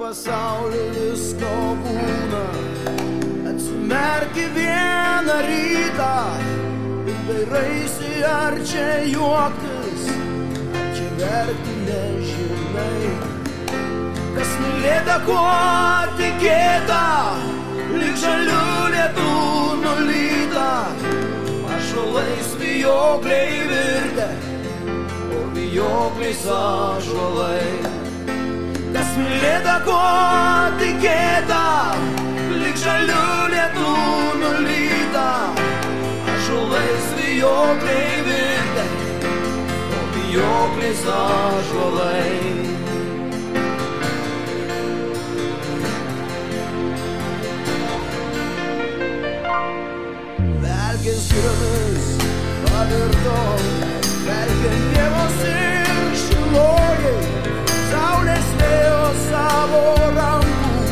pasauly visko būna. Atsimerki vieną rytą ir dairaisi, ar čia juoktis, ar čia verkti, nežinai. Kas mylėta, kuo tikėta, lyg žalių lietų nulyta. Ąžuolais vijokliai virtę, o vijokliais ąžuolai. Kas mylėta, kuo tikėta, lyg žalių lietų nulyta. Ąžuolais vijokliai virtę, o vijokliais ąžuolai. Velkės giriomis pavirtom, velkėm pievos ir šilojai. Saulės vėjo savo rankų,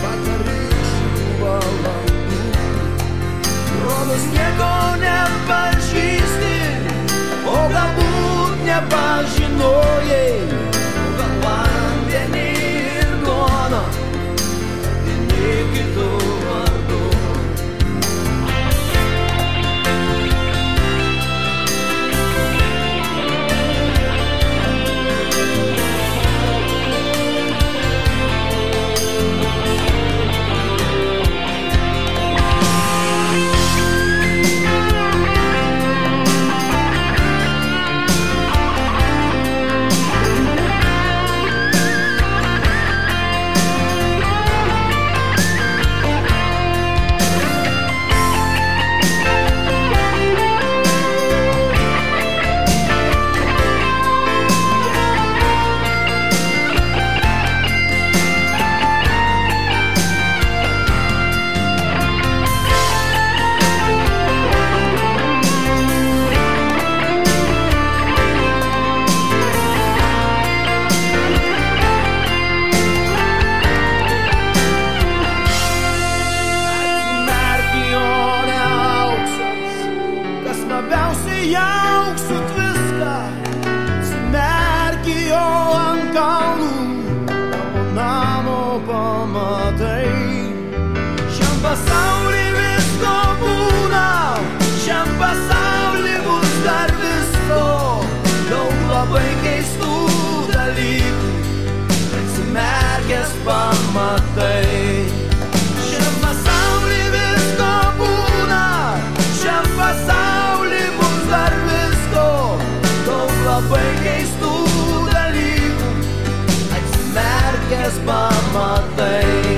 vakarykščių valandų. Rodos nieko nepažįsti, o galbūt nepažinojai. O gal vandenį ir duoną, vieni kitų vardu. Labiausiai jauksut viską, atsimerki jo ant kalnų, tavo namo pamatai. Šiam pasauly visko būna, šiam pasauly bus dar visko, daug labai keistų dalykų, atsimerkęs pamatai. Šiam pasauly visko būna, šiam pasauly labai keistų dalykų, atsimerkęs pamatai.